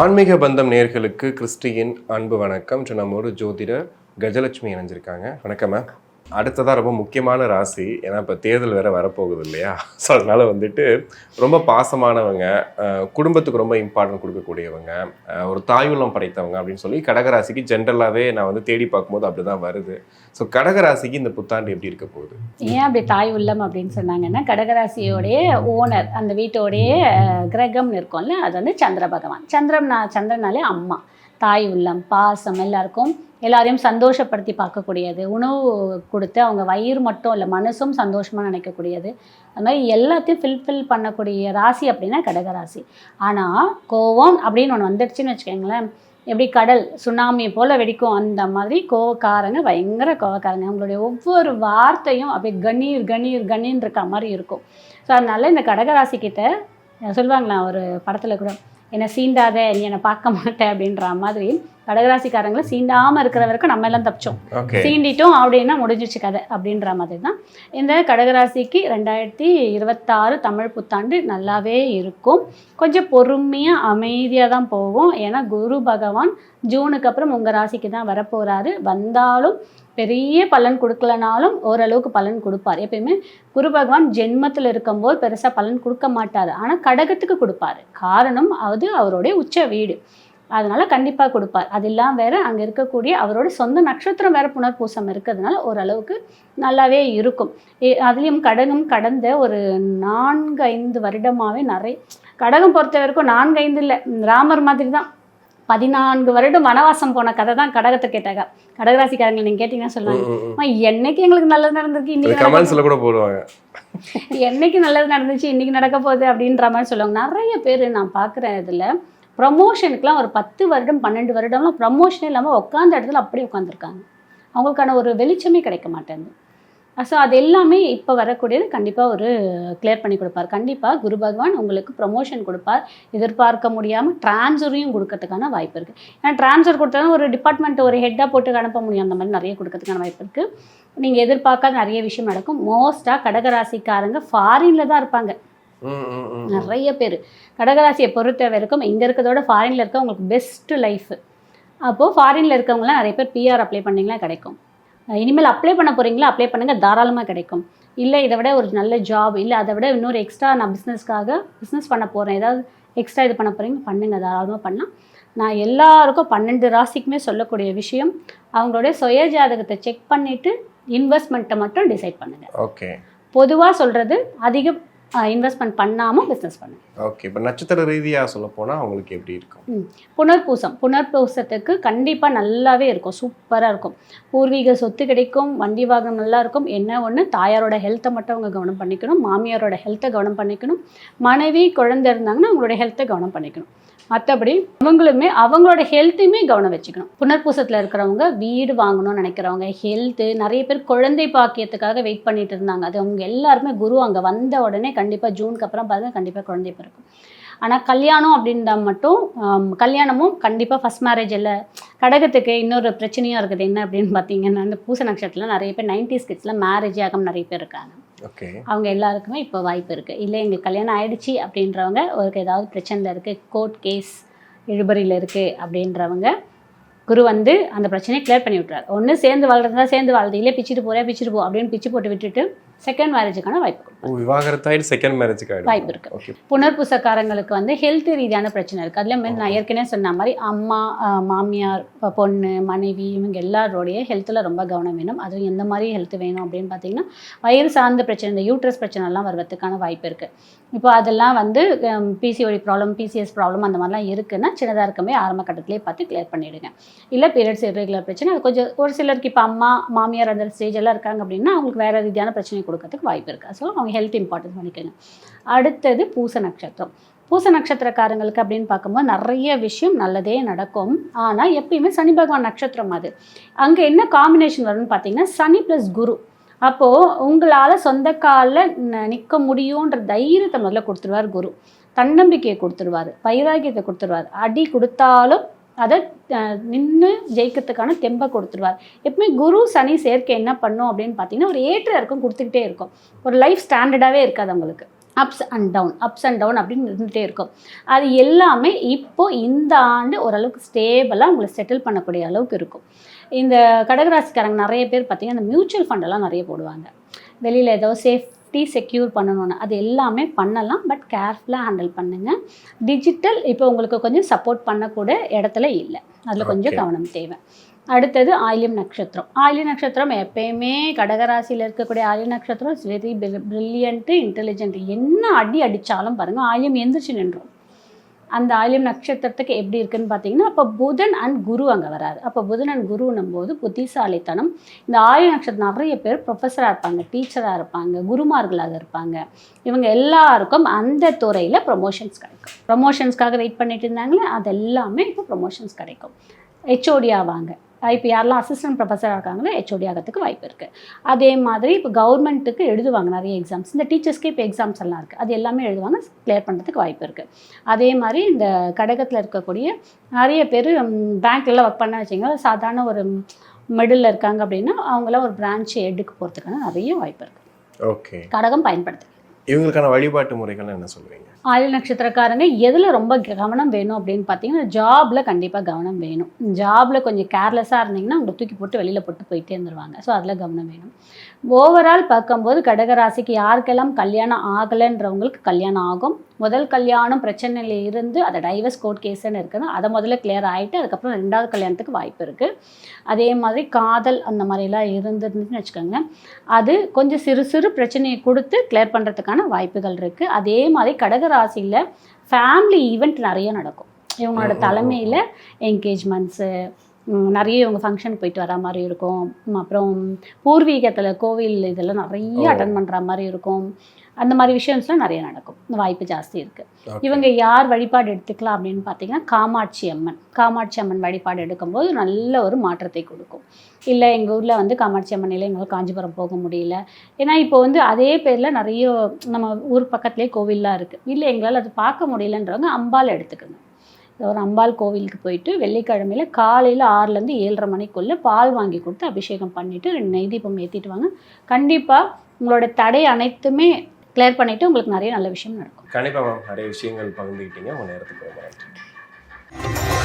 ஆன்மீக பந்தம் நேயர்களுக்கு கிறிஸ்டியின் அன்பு வணக்கம். நம்மோடு ஜோதிடர் கஜலட்சுமி இணைஞ்சிருக்காங்க. வணக்கம் மேம். அடுத்ததாக ரொம்ப முக்கியமான ராசி, ஏன்னா இப்போ தேர்தல் வேற வரப்போகுது இல்லையா? ஸோ அதனால வந்துட்டு ரொம்ப பாசமானவங்க, குடும்பத்துக்கு ரொம்ப இம்பார்ட்டன்ட் கொடுக்கக்கூடியவங்க, ஒரு தாயுள்ளம் படைத்தவங்க அப்படின்னு சொல்லி கடகராசிக்கு ஜென்ரலாகவே நான் வந்து தேடி பார்க்கும்போது அப்படி தான் வருது. ஸோ கடகராசிக்கு இந்த புத்தாண்டு எப்படி இருக்க போகுது? ஏன் அப்படி தாய் உள்ளம் அப்படின்னு சொன்னாங்கன்னா, கடகராசியோடைய ஓனர், அந்த வீட்டோடைய கிரகம்னு இருக்கும்ல, அது வந்து சந்திர பகவான். சந்திரனாலே அம்மா, தாய் உள்ளம், பாசம், எல்லாரையும் சந்தோஷப்படுத்தி பார்க்கக்கூடியது, உணவு கொடுத்து அவங்க வயிறு மட்டும் இல்லை மனசும் சந்தோஷமாக நினைக்கக்கூடியது, அது மாதிரி எல்லாத்தையும் ஃபில்ஃபில் பண்ணக்கூடிய ராசி அப்படின்னா கடகராசி. ஆனால் கோவம் அப்படின்னு ஒன்று வந்துடுச்சுன்னு வச்சுக்கோங்களேன், எப்படி கடல் சுனாமி போல் வெடிக்கும், அந்த மாதிரி கோவக்காரங்க, பயங்கர கோவக்காரங்க. அவங்களுடைய ஒவ்வொரு வார்த்தையும் அப்படியே கணீர் இருக்க மாதிரி இருக்கும். ஸோ அதனால இந்த கடகராசிக்கிட்ட சொல்லுவாங்களா ஒரு படத்தில் கூட, என்னை சீண்டாத, நீ என்னை பார்க்க மாட்டேன் அப்படின்ற மாதிரி கடகராசிக்காரங்களை சீண்டாமல் இருக்கிற வரைக்கும் நம்ம எல்லாம் தப்பிச்சோம், சீண்டிட்டோம் அப்படின்னா முடிஞ்சிச்சு கதை அப்படின்ற மாதிரி தான் இந்த கடகராசிக்கு 2026 தமிழ் புத்தாண்டு நல்லாவே இருக்கும். கொஞ்சம் பொறுமையாக அமைதியாக தான் போகும். ஏன்னா குரு பகவான் ஜூனுக்கு அப்புறம் உங்கள் ராசிக்கு தான் வரப்போகிறாரு. வந்தாலும் பெரிய பலன் கொடுக்கலனாலும் ஓரளவுக்கு பலன் கொடுப்பார். எப்பயுமே குரு பகவான் ஜென்மத்தில் இருக்கும்போது பெருசாக பலன் கொடுக்க மாட்டார், ஆனால் கடகத்துக்கு கொடுப்பாரு. காரணம் அது அவருடைய உச்ச வீடு, அதனால கண்டிப்பாக கொடுப்பார். அது இல்லாமல் வேற அங்கே இருக்கக்கூடிய அவரோட சொந்த நட்சத்திரம் வேற புனர்பூசம் இருக்கிறதுனால ஓரளவுக்கு நல்லாவே இருக்கும். அதுலேயும் கடகம் கடந்த ஒரு 4-5 வருடமாகவே நிறைய கடகம் பொறுத்த வரைக்கும் 4-5 இல்லை, ராமர் மாதிரி தான் 14 வருடம் வனவாசம் போன கதை தான் கடகத்தை கேட்டாங்க. கடகராசிக்காரங்களை நீங்கள் கேட்டீங்கன்னா சொல்லுவாங்க, என்னைக்கு எங்களுக்கு நல்லது நடந்திருக்கு, இன்னைக்கு கூட போடுவாங்க, என்னைக்கு நல்லது நடந்துச்சு, இன்னைக்கு நடக்க போகுது அப்படின்ற மாதிரி சொல்லுவாங்க. நிறைய பேர் நான் பார்க்குறேன் இதில் ப்ரமோஷனுக்குலாம் ஒரு 10 வருடம் 12 வருடம்லாம் ப்ரமோஷனே இல்லாமல் உட்காந்த இடத்துல அப்படியே உட்காந்துருக்காங்க. அவங்களுக்கான ஒரு வெளிச்சமே கிடைக்க மாட்டேங்குது. ஸோ அது எல்லாமே இப்போ வரக்கூடியது கண்டிப்பாக ஒரு கிளியர் பண்ணி கொடுப்பார். கண்டிப்பாக குரு பகவான் உங்களுக்கு ப்ரமோஷன் கொடுப்பார். எதிர்பார்க்க முடியாமல் ட்ரான்ஸ்ஃபரையும் கொடுக்கறதுக்கான வாய்ப்பு இருக்குது. ஏன்னா ட்ரான்ஸ்ஃபர் கொடுத்தாலும் ஒரு டிபார்ட்மெண்ட் ஒரு ஹெட்டாக போட்டு அனுப்ப முடியும், அந்த மாதிரி நிறைய கொடுக்கறதுக்கான வாய்ப்பு இருக்குது. நீங்கள் எதிர்பார்க்காத நிறைய விஷயம் நடக்கும். மோஸ்ட்டாக கடகராசிக்காரங்க ஃபாரினில் தான் இருப்பாங்க. நிறைய பேர் கடகராசியை பொறுத்த வரைக்கும் இங்கே இருக்கிறதோட ஃபாரினில் இருக்க உங்களுக்கு பெஸ்ட்டு லைஃபு. அப்போது ஃபாரினில் இருக்கவங்களாம் நிறைய பேர் பிஆர் அப்ளை பண்ணிங்களா கிடைக்கும். இனிமேல் அப்ளை பண்ண போகிறீங்களா, அப்ளை பண்ணுங்கள், தாராளமாக கிடைக்கும். இல்லை இதை விட ஒரு நல்ல ஜாப், இல்லை அதை விட இன்னொரு எக்ஸ்ட்ரா நான் பிஸ்னஸ் பண்ண போகிறேன், ஏதாவது எக்ஸ்ட்ரா இது பண்ண போகிறீங்க பண்ணுங்கள், தாராளமாக பண்ணலாம். நான் எல்லாருக்கும் 12 ராசிக்குமே சொல்லக்கூடிய விஷயம், அவங்களுடைய சுய ஜாதகத்தை செக் பண்ணிவிட்டு இன்வெஸ்ட்மெண்ட்டை மட்டும் டிசைட் பண்ணுங்கள். ஓகே, பொதுவாக சொல்கிறது அதிகம் இன்வெஸ்ட்மெண்ட் பண்ணாமல் பிஸ்னஸ் பண்ணுங்க. ஓகே, இப்போ நட்சத்திர ரீதியாக சொல்ல போனால் அவங்களுக்கு எப்படி இருக்கும்? புனர்பூசத்துக்கு கண்டிப்பாக நல்லாவே இருக்கும், சூப்பராக இருக்கும். பூர்வீக சொத்து கிடைக்கும், வண்டி வாகனம் நல்லா இருக்கும். என்ன ஒன்று, தாயாரோட ஹெல்த்தை மட்டும் அவங்க கவனம் பண்ணிக்கணும், மாமியாரோட ஹெல்த்தை கவனம் பண்ணிக்கணும், மனைவி குழந்தை இருந்தாங்கன்னா அவங்களோட ஹெல்த்தை கவனம் பண்ணிக்கணும். மற்றபடி அவங்களுமே அவங்களோட ஹெல்த்தையுமே கவனம் வச்சுக்கணும். புனர்பூசத்தில் இருக்கிறவங்க வீடு வாங்கணும்னு நினைக்கிறவங்க, ஹெல்த்து, நிறைய பேர் குழந்தை பாக்கியத்துக்காக வெயிட் பண்ணிட்டு இருந்தாங்க, அது அவங்க எல்லாருமே குரு அங்கே வந்த உடனே கண்டிப்பாக ஜூனுக்கு அப்புறம் பாருங்கள் கண்டிப்பாக குழந்தை பிறக்கும். ஆனால் கல்யாணம் அப்படின்றா மட்டும் கல்யாணமும் கண்டிப்பாக ஃபஸ்ட் மேரேஜ் இல்லை. கடகத்துக்கு இன்னொரு பிரச்சனையும் இருக்குது, என்ன அப்படின்னு பார்த்தீங்கன்னா இந்த பூச நட்சத்திரத்தில் நிறைய பேர் 90s கிட்ஸில் மேரேஜ் ஆகாமல் நிறைய பேர் இருக்காங்க. அவங்க எல்லாருக்குமே இப்போ வாய்ப்பு இருக்குது. இல்லை எங்களுக்கு கல்யாணம் ஆகிடுச்சி அப்படின்றவங்க, ஒரு ஏதாவது பிரச்சனையில் இருக்குது, கோர்ட் கேஸ் இழுபறியில் இருக்குது அப்படின்றவங்க, குரு வந்து அந்த பிரச்சனையை கிளியர் பண்ணி விட்டுறாரு. ஒன்று சேர்ந்து வாழ்றதா சேர்ந்து வாழ்றது, இல்லை பிச்சுட்டு போ அப்படின்னு பிச்சு போட்டு விட்டுட்டு செகண்ட் மேரேஜுக்கான வாய்ப்பு விவாகரத்தாயிட்டு செகண்ட் மேரேஜுக்கு வாய்ப்பு இருக்குது. புனர்பூசக்காரங்களுக்கு வந்து ஹெல்த் ரீதியான பிரச்சனை இருக்குது. அதில் நான் ஏற்கனவே சொன்ன மாதிரி அம்மா, மாமியார், பொண்ணு, மனைவி, இவங்க எல்லாரோடைய ஹெல்த்தில் ரொம்ப கவனம் வேணும். அதுவும் எந்த மாதிரி ஹெல்த் வேணும் அப்படின்னு பார்த்தீங்கன்னா, வயிறு சார்ந்த பிரச்சனை, இந்த யூட்ரஸ் பிரச்சனைலாம் வருவதுக்கான வாய்ப்பு இருக்குது. இப்போ அதெல்லாம் வந்து பிசிஓடி ப்ராப்ளம், பிசிஎஸ் ப்ராப்ளம் அந்த மாதிரிலாம் இருக்குன்னா சின்னதாக இருக்கமே ஆரம்ப கட்டத்திலே பார்த்து கிளியர் பண்ணிவிடுங்க. இல்லை பீரியட்ஸ் இர்ரெகுலர் பிரச்சனை, அது கொஞ்சம் ஒரு சிலருக்கு இப்போ அம்மா, மாமியார் அந்த ஸ்டேஜ் எல்லாம் இருக்காங்க அப்படின்னா அவங்களுக்கு வேறு ரீதியான பிரச்சனை கொடுக்கறதுக்கு வாய்ப்பு இருக்குது. ஸோ அவங்க ஹெல்த் இம்பார்ட்டன்ஸ் பண்ணிக்கோங்க. அடுத்தது பூச நட்சத்திரம். பூச நட்சத்திரக்காரங்களுக்கு அப்படின்னு பார்க்கும்போது நிறைய விஷயம் நல்லதே நடக்கும். ஆனால் எப்பயுமே சனி பகவான் நட்சத்திரம் அது. அங்கே என்ன காம்பினேஷன் வரும்னு பார்த்தீங்கன்னா சனி ப்ளஸ் குரு. அப்போது உங்களால் சொந்த காலில் நிற்க முடியுன்ற தைரியத்தை முதல்ல கொடுத்துருவார் குரு. தன்னம்பிக்கையை கொடுத்துருவார், வைராகியத்தை கொடுத்துருவார். அடி கொடுத்தாலும் அதை நின்று ஜெயிக்கிறதுக்கான தெம்பை கொடுத்துருவார். எப்பவுமே குரு சனி சேர்க்கை என்ன பண்ணும் அப்படின்னு பார்த்தீங்கன்னா ஒரு ஏற்ற இருக்கும், கொடுத்துக்கிட்டே இருக்கும். ஒரு லைஃப் ஸ்டாண்டர்டாகவே இருக்காது அவங்களுக்கு. அப்ஸ் அண்ட் டவுன் அப்படின்னு இருந்துகிட்டே இருக்கும். அது எல்லாமே இப்போ இந்த ஆண்டு ஓரளவுக்கு ஸ்டேபிளாக உங்களை செட்டில் பண்ணக்கூடிய அளவுக்கு இருக்கும். இந்த கடகராசிக்காரங்க நிறைய பேர் பார்த்திங்கன்னா இந்த மியூச்சுவல் ஃபண்டெல்லாம் நிறைய போடுவாங்க. வெளியில் ஏதோ செக்யூர் பண்ணணும்னு அது எல்லாமே பண்ணலாம். பட் கேர்ஃபுல்லாக ஹேண்டில் பண்ணுங்கள். டிஜிட்டல் இப்போ உங்களுக்கு கொஞ்சம் சப்போர்ட் பண்ணக்கூட இடத்துல இல்லை, அதில் கொஞ்சம் கவனம் தேவை. அடுத்தது ஆயில்யம் நட்சத்திரம். ஆயில்யம் நட்சத்திரம் எப்பயுமே கடகராசியில் இருக்கக்கூடிய ஆயில்யம் நட்சத்திரம் இஸ் வெரி பிரில்லியன்ட்டு, இன்டெலிஜென்ட். என்ன அடி அடித்தாலும் பாருங்கள் ஆயில்யம் எந்திரிச்சு நின்றோம். அந்த ஆயில்யம் நட்சத்திரத்துக்கு எப்படி இருக்குன்னு பார்த்தீங்கன்னா, அப்போ புதன் அண்ட் குரு அங்கே வராது. அப்போ புதன் அண்ட் குருன்னும் போது புத்திசாலித்தனம். இந்த ஆயில்யம் நட்சத்திரம் நிறைய பேர் ப்ரொஃபஸராக இருப்பாங்க, டீச்சராக இருப்பாங்க, குருமார்களாக இருப்பாங்க. இவங்க எல்லாருக்கும் அந்த துறையில் ப்ரொமோஷன்ஸ் கிடைக்கும். ப்ரொமோஷன்ஸ்க்காக வெயிட் பண்ணிட்டு இருந்தாங்களே அது எல்லாமே இப்போ ப்ரொமோஷன்ஸ் கிடைக்கும். ஹெச்ஓடி ஆவாங்க. இப்போ யாரெல்லாம் அசிஸ்டன்ட் ப்ரொஃபஸராக இருக்காங்களோ ஹெச்ஓடி ஆகிறதுக்கு வாய்ப்பு இருக்குது. அதே மாதிரி இப்போ கவர்மெண்ட்டுக்கு எழுதுவாங்க நிறைய எக்ஸாம்ஸ். இந்த டீச்சர்ஸ்க்கு இப்போ எக்ஸாம்ஸ் எல்லாம் இருக்குது, அது எல்லாமே எழுதுவாங்க, கிளியர் பண்ணுறதுக்கு வாய்ப்பு இருக்குது. அதே மாதிரி இந்த கடகத்தில் இருக்கக்கூடிய நிறைய பேர் பேங்க்லாம் ஒர்க் பண்ண வச்சிங்க, சாதாரண ஒரு மிடில் இருக்காங்க அப்படின்னா அவங்களாம் ஒரு பிரான்ச் எடுக்க போகிறதுக்கான நிறைய வாய்ப்பு இருக்குது. ஓகே, கடகம் பயன்படுத்து. இவங்களுக்கான வழிபாட்டு முறைகள் என்ன சொல்லுவீங்க? ஆயுள் நட்சத்திரக்காரங்க எதில் ரொம்ப கவனம் வேணும் அப்படின்னு பார்த்தீங்கன்னா, ஜாபில் கண்டிப்பாக கவனம் வேணும். ஜாபில் கொஞ்சம் கேர்லெஸ்ஸாக இருந்தீங்கன்னா உங்களை தூக்கி போட்டு வெளியில் போட்டு போயிட்டே இருந்துருவாங்க. ஸோ அதில் கவனம் வேணும். ஓவரால் பார்க்கும்போது கடகராசிக்கு யாருக்கெல்லாம் கல்யாணம் ஆகலைன்றவங்களுக்கு கல்யாணம் ஆகும். முதல் கல்யாணம் பிரச்சனையில் இருந்து அதை டைவர்ஸ் கோர்ட் கேஸ்ன்னு இருக்குன்னா அதை முதல்ல கிளியர் ஆகிட்டு அதுக்கப்புறம் 2வது கல்யாணத்துக்கு வாய்ப்பு இருக்குது. அதே மாதிரி காதல் அந்த மாதிரிலாம் இருந்துருந்துன்னு வச்சுக்கோங்க, அது கொஞ்சம் சிறு சிறு பிரச்சனையை கொடுத்து கிளியர் பண்ணுறதுக்கான வாய்ப்புகள் இருக்குது. அதே மாதிரி கடகராசியில் ஃபேமிலி ஈவெண்ட் நிறைய நடக்கும். இவங்களோட தலைமையில் என்கேஜ்மெண்ட்ஸு நிறைய இவங்க ஃபங்க்ஷனுக்கு போயிட்டு வர மாதிரி இருக்கும். அப்புறம் பூர்வீகத்தில் கோவில் இதெல்லாம் நிறைய அட்டன் பண்ணுற மாதிரி இருக்கும். அந்த மாதிரி விஷயம்ஸ்லாம் நிறைய நடக்கும், வாய்ப்பு ஜாஸ்தி இருக்குது. இவங்க யார் வழிபாடு எடுத்துக்கலாம் அப்படின்னு பார்த்தீங்கன்னா, காமாட்சி அம்மன் வழிபாடு எடுக்கும்போது நல்ல ஒரு மாற்றத்தை கொடுக்கும். இல்லை எங்கள் ஊரில் காமாட்சி அம்மன் இல்லை, எங்களால் காஞ்சிபுரம் போக முடியல, ஏன்னா இப்போ அதே பேரில் நிறைய நம்ம ஊர் பக்கத்துலேயே கோவில்லாம் இருக்குது, இல்லை எங்களால் அது பார்க்க முடியலன்றவங்க அம்பாள் எடுத்துக்கோங்க. ஒரு அம்பாள் கோவிலுக்கு போயிட்டு வெள்ளிக்கிழமையில் காலையில் 6லேருந்து 7:30 மணிக்குள்ளே பால் வாங்கி கொடுத்து அபிஷேகம் பண்ணிவிட்டு 2 நெய் தீபம் ஏற்றிட்டு வாங்க. கண்டிப்பாக உங்களோட தடை அனைத்துமே கிளியர் பண்ணிவிட்டு உங்களுக்கு நிறைய நல்ல விஷயம் நடக்கும். கண்டிப்பாக மேம், நிறைய விஷயங்கள் பகிர்ந்துக்கிட்டீங்க. உங்கள் நேரத்துக்கு ரொம்ப நன்றி.